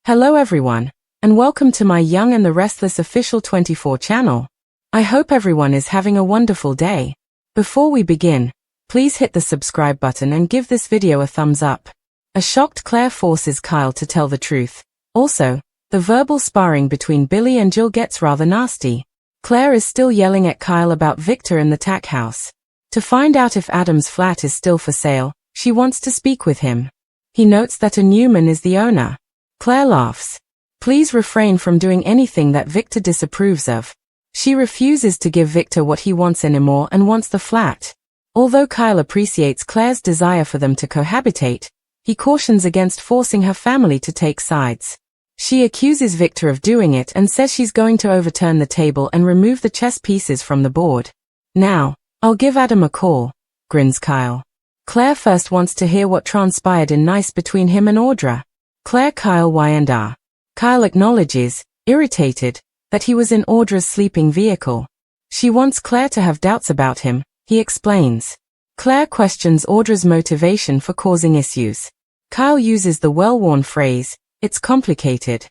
Hello everyone, and welcome to my Young and the Restless official 24 channel. I hope everyone is having a wonderful day. Before we begin, please hit the subscribe button and give this video a thumbs up. A shocked Claire forces Kyle to tell the truth. Also, the verbal sparring between Billy and Jill gets rather nasty. Claire is still yelling at Kyle about Victor in the tack house. To find out if Adam's flat is still for sale, she wants to speak with him. He notes that a Newman is the owner. Claire laughs. Please refrain from doing anything that Victor disapproves of. She refuses to give Victor what he wants anymore and wants the flat. Although Kyle appreciates Claire's desire for them to cohabitate, he cautions against forcing her family to take sides. She accuses Victor of doing it and says she's going to overturn the table and remove the chess pieces from the board. Now, I'll give Adam a call, grins Kyle. Claire first wants to hear what transpired in Nice between him and Audra. Claire, Kyle, Y&R. Kyle acknowledges, irritated, that he was in Audra's sleeping vehicle. She wants Claire to have doubts about him, he explains. Claire questions Audra's motivation for causing issues. Kyle uses the well-worn phrase, "It's complicated."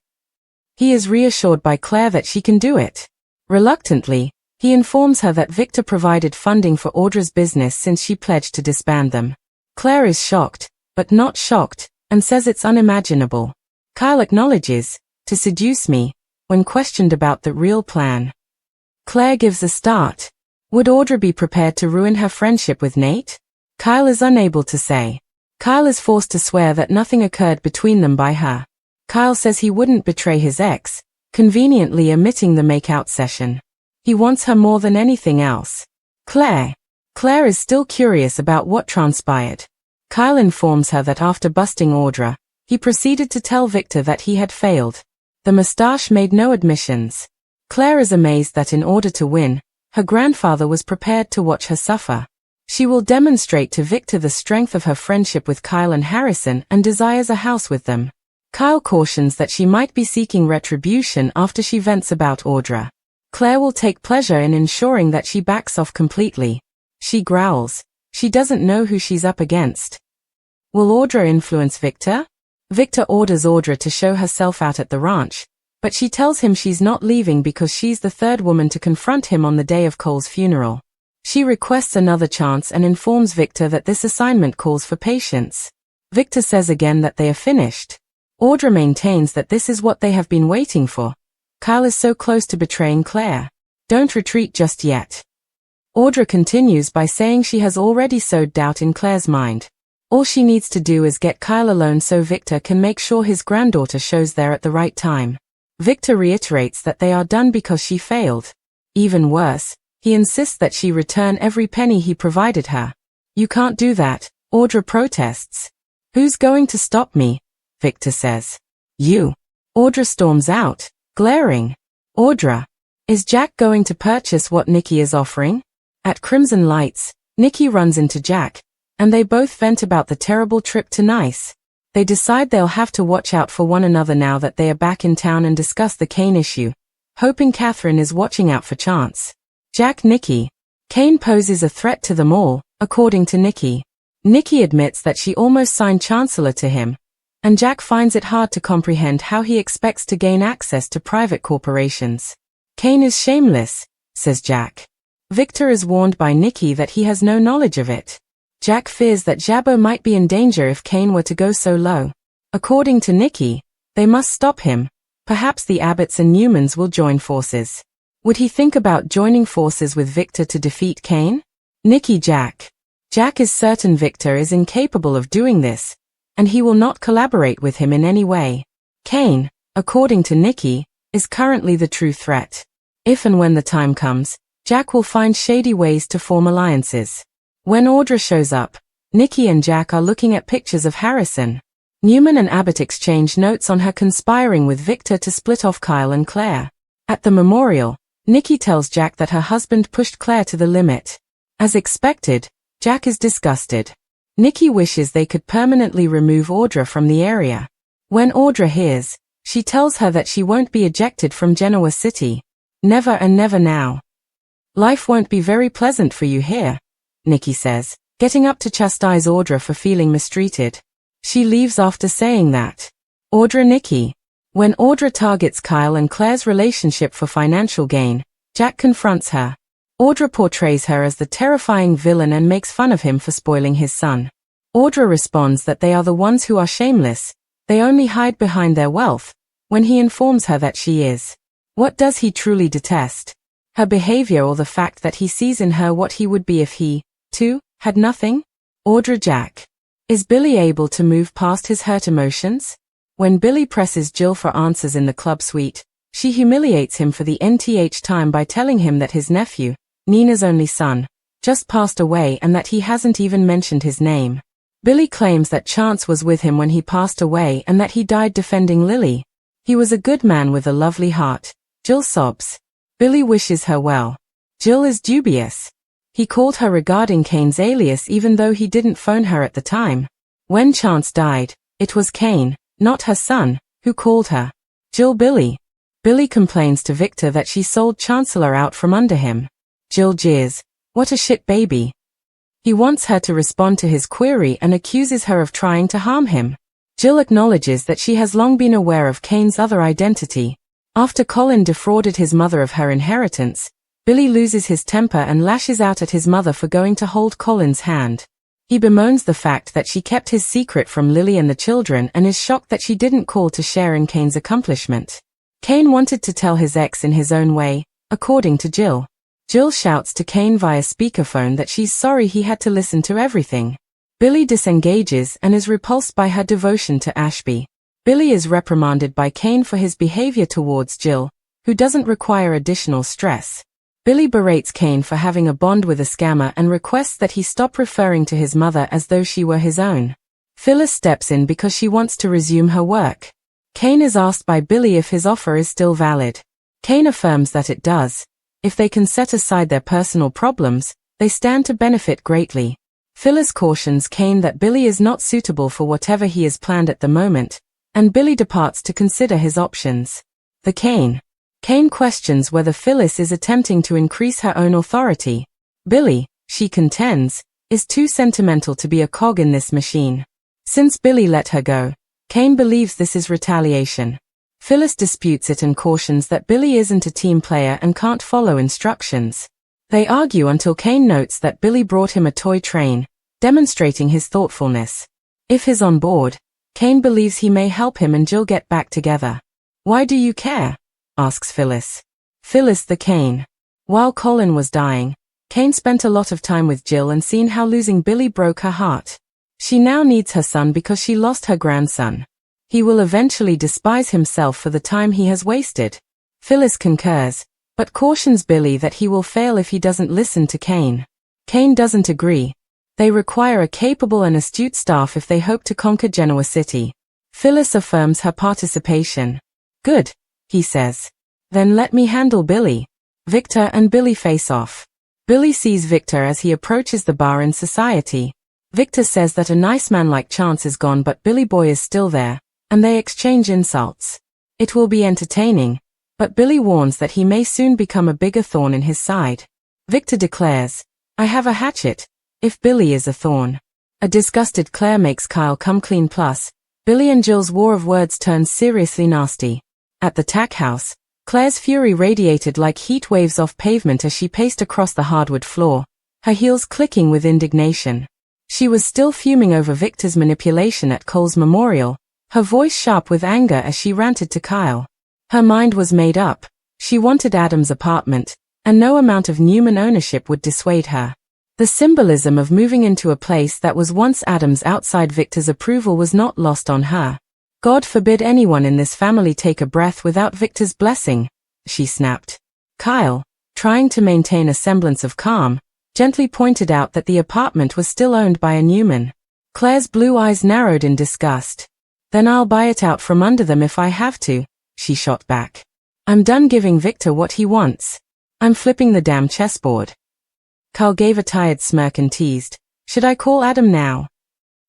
He is reassured by Claire that she can do it. Reluctantly, he informs her that Victor provided funding for Audra's business since she pledged to disband them. Claire is shocked, but not shocked, and says it's unimaginable. Kyle acknowledges, "To seduce me," when questioned about the real plan. Claire gives a start. Would Audra be prepared to ruin her friendship with Nate? Kyle is unable to say. Kyle is forced to swear that nothing occurred between them by her. Kyle says he wouldn't betray his ex, conveniently omitting the make-out session. He wants her more than anything else. Claire is still curious about what transpired. Kyle informs her that after busting Audra, he proceeded to tell Victor that he had failed. The mustache made no admissions. Claire is amazed that in order to win, her grandfather was prepared to watch her suffer. She will demonstrate to Victor the strength of her friendship with Kyle and Harrison and desires a house with them. Kyle cautions that she might be seeking retribution after she vents about Audra. Claire will take pleasure in ensuring that she backs off completely. She growls. She doesn't know who she's up against. Will Audra influence Victor? Victor orders Audra to show herself out at the ranch, but she tells him she's not leaving because she's the third woman to confront him on the day of Cole's funeral. She requests another chance and informs Victor that this assignment calls for patience. Victor says again that they are finished. Audra maintains that this is what they have been waiting for. Kyle is so close to betraying Claire. Don't retreat just yet. Audra continues by saying she has already sowed doubt in Claire's mind. All she needs to do is get Kyle alone so Victor can make sure his granddaughter shows there at the right time. Victor reiterates that they are done because she failed. Even worse, he insists that she return every penny he provided her. You can't do that, Audra protests. Who's going to stop me? Victor says. You. Audra storms out, glaring. Audra. Is Jack going to purchase what Nikki is offering? At Crimson Lights, Nikki runs into Jack, and they both vent about the terrible trip to Nice. They decide they'll have to watch out for one another now that they are back in town and discuss the Kane issue, hoping Catherine is watching out for Chance. Jack, Nikki. Kane poses a threat to them all, according to Nikki. Nikki admits that she almost signed Chancellor to him, and Jack finds it hard to comprehend how he expects to gain access to private corporations. Kane is shameless, says Jack. Victor is warned by Nikki that he has no knowledge of it. Jack fears that Jabbo might be in danger if Kane were to go so low. According to Nikki, they must stop him. Perhaps the Abbotts and Newmans will join forces. Would he think about joining forces with Victor to defeat Kane? Nikki, Jack. Jack is certain Victor is incapable of doing this, and he will not collaborate with him in any way. Kane, according to Nikki, is currently the true threat. If and when the time comes, Jack will find shady ways to form alliances. When Audra shows up, Nikki and Jack are looking at pictures of Harrison. Newman and Abbott exchange notes on her conspiring with Victor to split off Kyle and Claire. At the memorial, Nikki tells Jack that her husband pushed Claire to the limit. As expected, Jack is disgusted. Nikki wishes they could permanently remove Audra from the area. When Audra hears, she tells her that she won't be ejected from Genoa City. Never and never now. Life won't be very pleasant for you here, Nikki says, getting up to chastise Audra for feeling mistreated. She leaves after saying that. Audra, Nikki. When Audra targets Kyle and Claire's relationship for financial gain, Jack confronts her. Audra portrays her as the terrifying villain and makes fun of him for spoiling his son. Audra responds that they are the ones who are shameless, they only hide behind their wealth, when he informs her that she is. What does he truly detest? Her behavior or the fact that he sees in her what he would be if he, too, had nothing? Audra Jack. Is Billy able to move past his hurt emotions? When Billy presses Jill for answers in the club suite, she humiliates him for the nth time by telling him that his nephew, Nina's only son, just passed away and that he hasn't even mentioned his name. Billy claims that Chance was with him when he passed away and that he died defending Lily. He was a good man with a lovely heart. Jill sobs. Billy wishes her well. Jill is dubious. He called her regarding Kane's alias even though he didn't phone her at the time. When Chance died, it was Kane, not her son, who called her. Jill Billy. Billy complains to Victor that she sold Chancellor out from under him. Jill jeers. What a shit baby. He wants her to respond to his query and accuses her of trying to harm him. Jill acknowledges that she has long been aware of Kane's other identity. After Colin defrauded his mother of her inheritance, Billy loses his temper and lashes out at his mother for going to hold Colin's hand. He bemoans the fact that she kept his secret from Lily and the children and is shocked that she didn't call to share in Kane's accomplishment. Kane wanted to tell his ex in his own way, according to Jill. Jill shouts to Kane via speakerphone that she's sorry he had to listen to everything. Billy disengages and is repulsed by her devotion to Ashby. Billy is reprimanded by Kane for his behavior towards Jill, who doesn't require additional stress. Billy berates Kane for having a bond with a scammer and requests that he stop referring to his mother as though she were his own. Phyllis steps in because she wants to resume her work. Kane is asked by Billy if his offer is still valid. Kane affirms that it does. If they can set aside their personal problems, they stand to benefit greatly. Phyllis cautions Kane that Billy is not suitable for whatever he has planned at the moment, and Billy departs to consider his options. Kane questions whether Phyllis is attempting to increase her own authority. Billy, she contends, is too sentimental to be a cog in this machine. Since Billy let her go, Kane believes this is retaliation. Phyllis disputes it and cautions that Billy isn't a team player and can't follow instructions. They argue until Kane notes that Billy brought him a toy train, demonstrating his thoughtfulness. If he's on board, Kane believes he may help him and Jill get back together. Why do you care? Asks Phyllis. Phyllis Kane. While Colin was dying, Kane spent a lot of time with Jill and seen how losing Billy broke her heart. She now needs her son because she lost her grandson. He will eventually despise himself for the time he has wasted. Phyllis concurs, but cautions Billy that he will fail if he doesn't listen to Kane. Kane doesn't agree. They require a capable and astute staff if they hope to conquer Genoa City. Phyllis affirms her participation. Good, he says. Then let me handle Billy. Victor and Billy face off. Billy sees Victor as he approaches the bar in society. Victor says that a nice man like Chance is gone but Billy Boy is still there, and they exchange insults. It will be entertaining, but Billy warns that he may soon become a bigger thorn in his side. Victor declares, I have a hatchet, if Billy is a thorn. A disgusted Claire makes Kyle come clean plus, Billy and Jill's war of words turns seriously nasty. At the tack house, Claire's fury radiated like heat waves off pavement as she paced across the hardwood floor, her heels clicking with indignation. She was still fuming over Victor's manipulation at Cole's memorial, her voice sharp with anger as she ranted to Kyle. Her mind was made up. She wanted Adam's apartment, and no amount of Newman ownership would dissuade her. The symbolism of moving into a place that was once Adam's outside Victor's approval was not lost on her. God forbid anyone in this family take a breath without Victor's blessing, she snapped. Kyle, trying to maintain a semblance of calm, gently pointed out that the apartment was still owned by a Newman. Claire's blue eyes narrowed in disgust. Then I'll buy it out from under them if I have to, she shot back. I'm done giving Victor what he wants. I'm flipping the damn chessboard. Kyle gave a tired smirk and teased, should I call Adam now?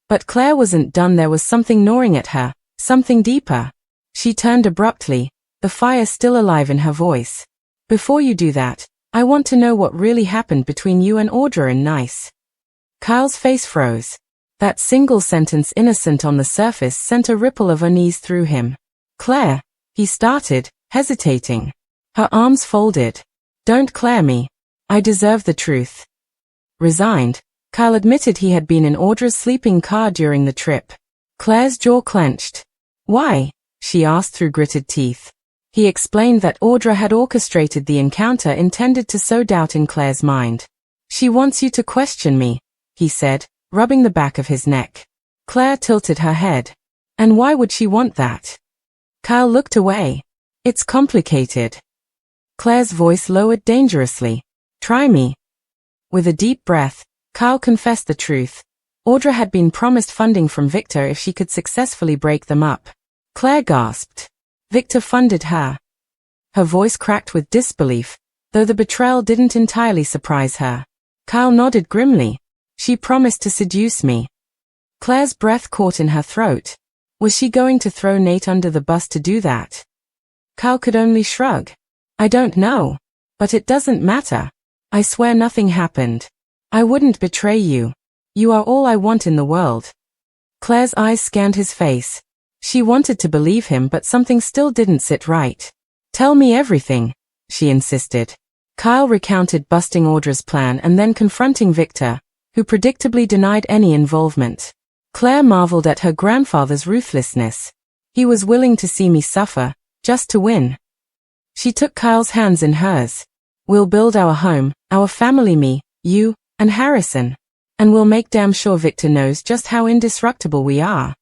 But Claire wasn't done. There was something gnawing at her, something deeper. She turned abruptly, the fire still alive in her voice. Before you do that, I want to know what really happened between you and Audra in Nice. Kyle's face froze. That single sentence, innocent on the surface, sent a ripple of unease through him. Claire, he started, hesitating. Her arms folded. Don't Claire me. I deserve the truth. Resigned, Kyle admitted he had been in Audra's sleeping car during the trip. Claire's jaw clenched. Why? She asked through gritted teeth. He explained that Audra had orchestrated the encounter intended to sow doubt in Claire's mind. She wants you to question me, he said, rubbing the back of his neck. Claire tilted her head. And why would she want that? Kyle looked away. It's complicated. Claire's voice lowered dangerously. Try me. With a deep breath, Kyle confessed the truth. Audra had been promised funding from Victor if she could successfully break them up. Claire gasped. Victor funded her. Her voice cracked with disbelief, though the betrayal didn't entirely surprise her. Kyle nodded grimly. She promised to seduce me. Claire's breath caught in her throat. Was she going to throw Nate under the bus to do that? Kyle could only shrug. I don't know. But it doesn't matter. I swear nothing happened. I wouldn't betray you. You are all I want in the world. Claire's eyes scanned his face. She wanted to believe him, but something still didn't sit right. Tell me everything, she insisted. Kyle recounted busting Audra's plan and then confronting Victor, who predictably denied any involvement. Claire marveled at her grandfather's ruthlessness. He was willing to see me suffer, just to win. She took Kyle's hands in hers. We'll build our home, our family, me, you, and Harrison. And we'll make damn sure Victor knows just how indestructible we are.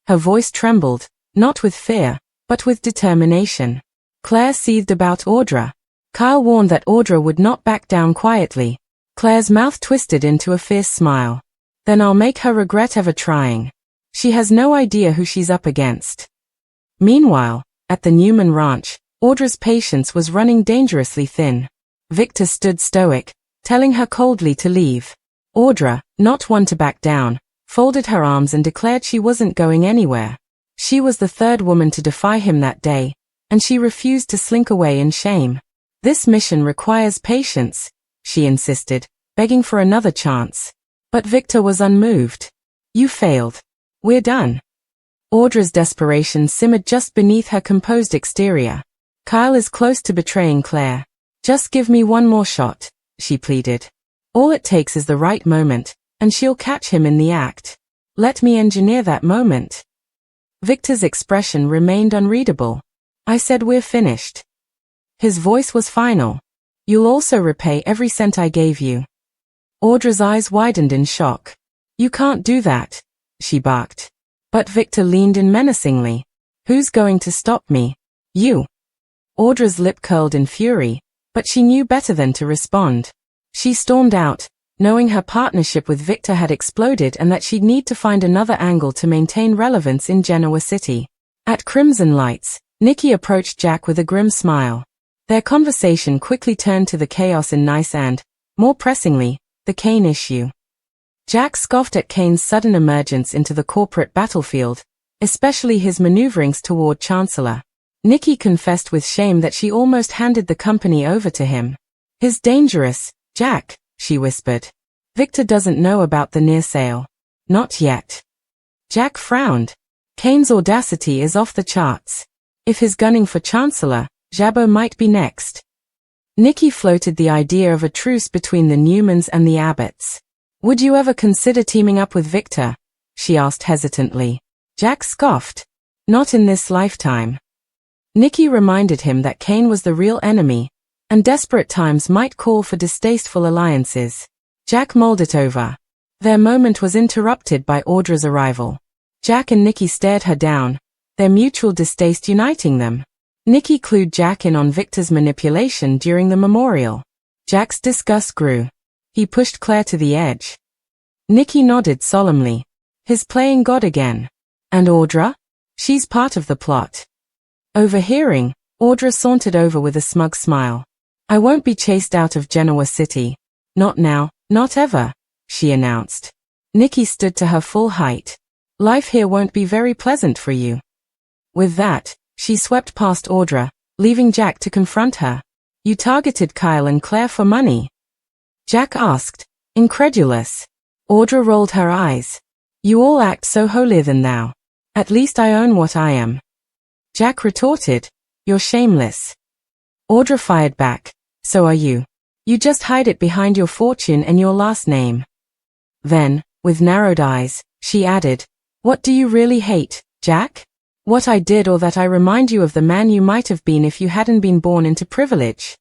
Her voice trembled, not with fear, but with determination. Claire seethed about Audra. Kyle warned that Audra would not back down quietly. Claire's mouth twisted into a fierce smile. Then I'll make her regret ever trying. She has no idea who she's up against. Meanwhile, at the Newman ranch, Audra's patience was running dangerously thin. Victor stood stoic, telling her coldly to leave. Audra, not one to back down, folded her arms and declared she wasn't going anywhere. She was the third woman to defy him that day, and she refused to slink away in shame. This mission requires patience, she insisted, begging for another chance. But Victor was unmoved. You failed. We're done. Audra's desperation simmered just beneath her composed exterior. Kyle is close to betraying Claire. Just give me one more shot, she pleaded. All it takes is the right moment, and she'll catch him in the act. Let me engineer that moment. Victor's expression remained unreadable. I said we're finished. His voice was final. You'll also repay every cent I gave you. Audra's eyes widened in shock. You can't do that, she barked. But Victor leaned in menacingly. Who's going to stop me? You. Audra's lip curled in fury, but she knew better than to respond. She stormed out, knowing her partnership with Victor had exploded and that she'd need to find another angle to maintain relevance in Genoa City. At Crimson Lights, Nikki approached Jack with a grim smile. Their conversation quickly turned to the chaos in Nice and, more pressingly, the Kane issue. Jack scoffed at Kane's sudden emergence into the corporate battlefield, especially his maneuverings toward Chancellor. Nikki confessed with shame that she almost handed the company over to him. He's dangerous, Jack, she whispered. Victor doesn't know about the near sale. Not yet. Jack frowned. Kane's audacity is off the charts. If he's gunning for Chancellor, Jabot might be next. Nikki floated the idea of a truce between the Newmans and the Abbotts. Would you ever consider teaming up with Victor? She asked hesitantly. Jack scoffed. Not in this lifetime. Nikki reminded him that Kane was the real enemy, and desperate times might call for distasteful alliances. Jack mulled it over. Their moment was interrupted by Audra's arrival. Jack and Nikki stared her down, their mutual distaste uniting them. Nikki clued Jack in on Victor's manipulation during the memorial. Jack's disgust grew. He pushed Claire to the edge. Nikki nodded solemnly. He's playing God again. And Audra? She's part of the plot. Overhearing, Audra sauntered over with a smug smile. I won't be chased out of Genoa City. Not now, not ever, she announced. Nikki stood to her full height. Life here won't be very pleasant for you. With that, she swept past Audra, leaving Jack to confront her. You targeted Kyle and Claire for money? Jack asked, incredulous. Audra rolled her eyes. You all act so holier than thou. At least I own what I am. Jack retorted. You're shameless. Audra fired back. So are you. You just hide it behind your fortune and your last name. Then, with narrowed eyes, she added, what do you really hate, Jack? What I did or that I remind you of the man you might have been if you hadn't been born into privilege?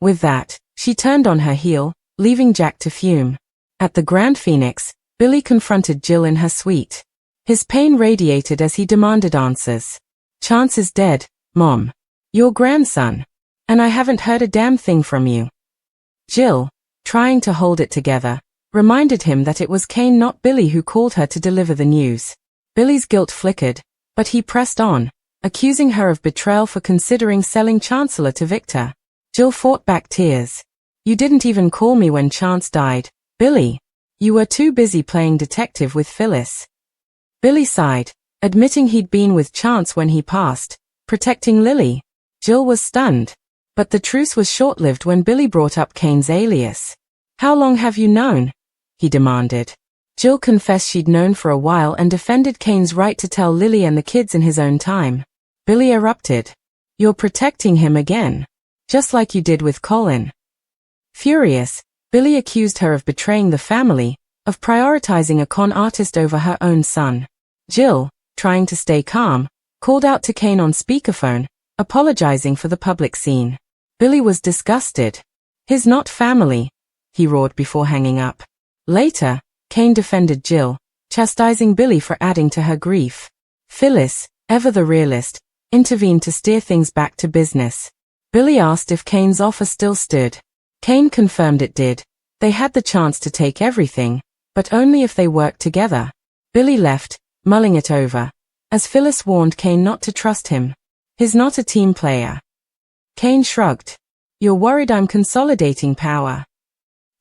With that, she turned on her heel, leaving Jack to fume. At the Grand Phoenix, Billy confronted Jill in her suite. His pain radiated as he demanded answers. Chance is dead, Mom. Your grandson. And I haven't heard a damn thing from you. Jill, trying to hold it together, reminded him that it was Kane not Billy who called her to deliver the news. Billy's guilt flickered, but he pressed on, accusing her of betrayal for considering selling Chancellor to Victor. Jill fought back tears. You didn't even call me when Chance died, Billy. You were too busy playing detective with Phyllis. Billy sighed, admitting he'd been with Chance when he passed, protecting Lily. Jill was stunned. But the truce was short-lived when Billy brought up Kane's alias. How long have you known? He demanded. Jill confessed she'd known for a while and defended Kane's right to tell Lily and the kids in his own time. Billy erupted. You're protecting him again. Just like you did with Colin. Furious, Billy accused her of betraying the family, of prioritizing a con artist over her own son. Jill, trying to stay calm, called out to Kane on speakerphone, apologizing for the public scene. Billy was disgusted. His not family, he roared before hanging up. Later, Kane defended Jill, chastising Billy for adding to her grief. Phyllis, ever the realist, intervened to steer things back to business. Billy asked if Kane's offer still stood. Kane confirmed it did. They had the chance to take everything, but only if they worked together. Billy left, mulling it over, as Phyllis warned Kane not to trust him. He's not a team player. Kane shrugged. You're worried I'm consolidating power.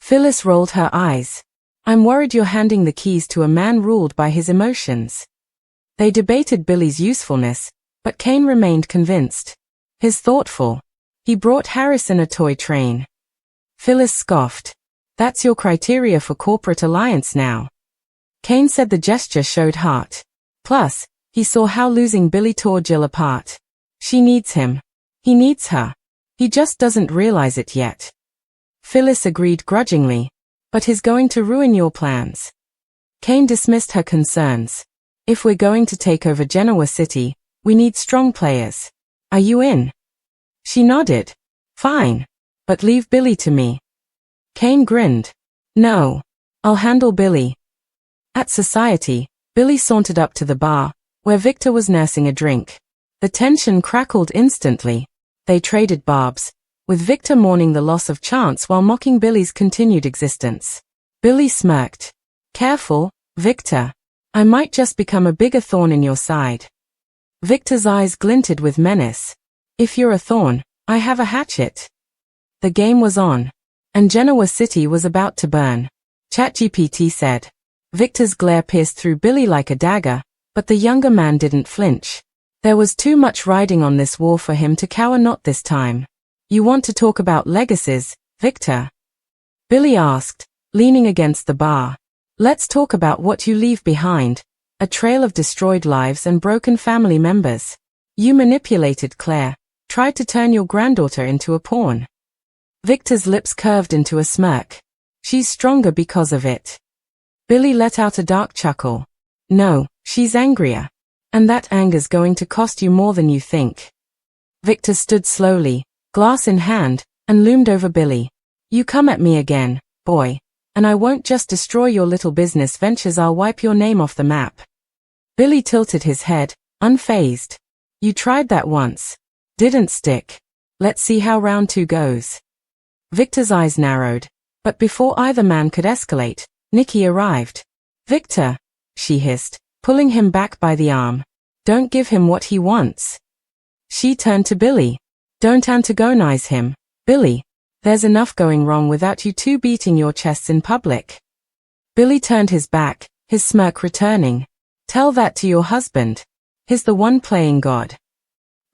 Phyllis rolled her eyes. I'm worried you're handing the keys to a man ruled by his emotions. They debated Billy's usefulness, but Kane remained convinced. He's thoughtful. He brought Harrison a toy train. Phyllis scoffed. That's your criteria for corporate alliance now. Kane said the gesture showed heart. Plus, he saw how losing Billy tore Jill apart. She needs him. He needs her. He just doesn't realize it yet. Phyllis agreed grudgingly. But he's going to ruin your plans. Kane dismissed her concerns. If we're going to take over Genoa City, we need strong players. Are you in? She nodded. Fine. But leave Billy to me. Kane grinned. No. I'll handle Billy. At Society, Billy sauntered up to the bar, where Victor was nursing a drink. The tension crackled instantly. They traded barbs, with Victor mourning the loss of Chance while mocking Billy's continued existence. Billy smirked. Careful, Victor. I might just become a bigger thorn in your side. Victor's eyes glinted with menace. If you're a thorn, I have a hatchet. The game was on, and Genoa City was about to burn. ChatGPT said. Victor's glare pierced through Billy like a dagger, but the younger man didn't flinch. There was too much riding on this war for him to cower not this time. You want to talk about legacies, Victor? Billy asked, leaning against the bar. Let's talk about what you leave behind, a trail of destroyed lives and broken family members. You manipulated Claire, tried to turn your granddaughter into a pawn. Victor's lips curved into a smirk. She's stronger because of it. Billy let out a dark chuckle. No, she's angrier. And that anger's going to cost you more than you think. Victor stood slowly, glass in hand, and loomed over Billy. You come at me again, boy, and I won't just destroy your little business ventures, I'll wipe your name off the map. Billy tilted his head, unfazed. You tried that once. Didn't stick. Let's see how round 2 goes. Victor's eyes narrowed, but before either man could escalate, Nikki arrived. Victor, she hissed, pulling him back by the arm. Don't give him what he wants. She turned to Billy. Don't antagonize him, Billy. There's enough going wrong without you two beating your chests in public. Billy turned his back, his smirk returning. Tell that to your husband. He's the one playing God.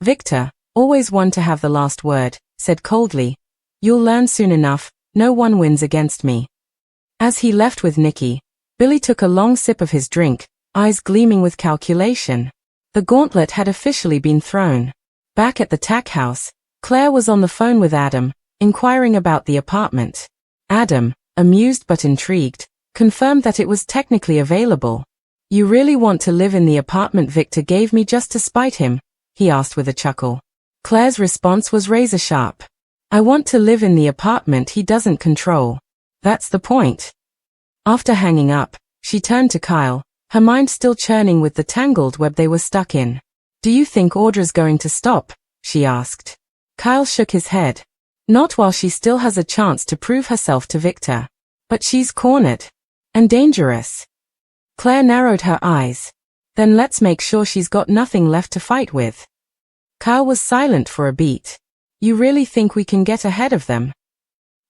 Victor, always one to have the last word, said coldly. You'll learn soon enough, no one wins against me. As he left with Nikki, Billy took a long sip of his drink, eyes gleaming with calculation. The gauntlet had officially been thrown. Back at the tack house, Claire was on the phone with Adam, inquiring about the apartment. Adam, amused but intrigued, confirmed that it was technically available. "You really want to live in the apartment Victor gave me just to spite him?" he asked with a chuckle. Claire's response was razor sharp. "I want to live in the apartment he doesn't control. That's the point." After hanging up, she turned to Kyle, her mind still churning with the tangled web they were stuck in. "Do you think Audra's going to stop?" she asked. Kyle shook his head. "Not while she still has a chance to prove herself to Victor. But she's cornered. And dangerous." Claire narrowed her eyes. "Then let's make sure she's got nothing left to fight with." Kyle was silent for a beat. "You really think we can get ahead of them?"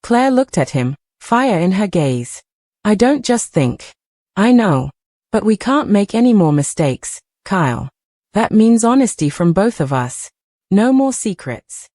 Claire looked at him, fire in her gaze. "I don't just think. I know. But we can't make any more mistakes, Kyle. That means honesty from both of us. No more secrets."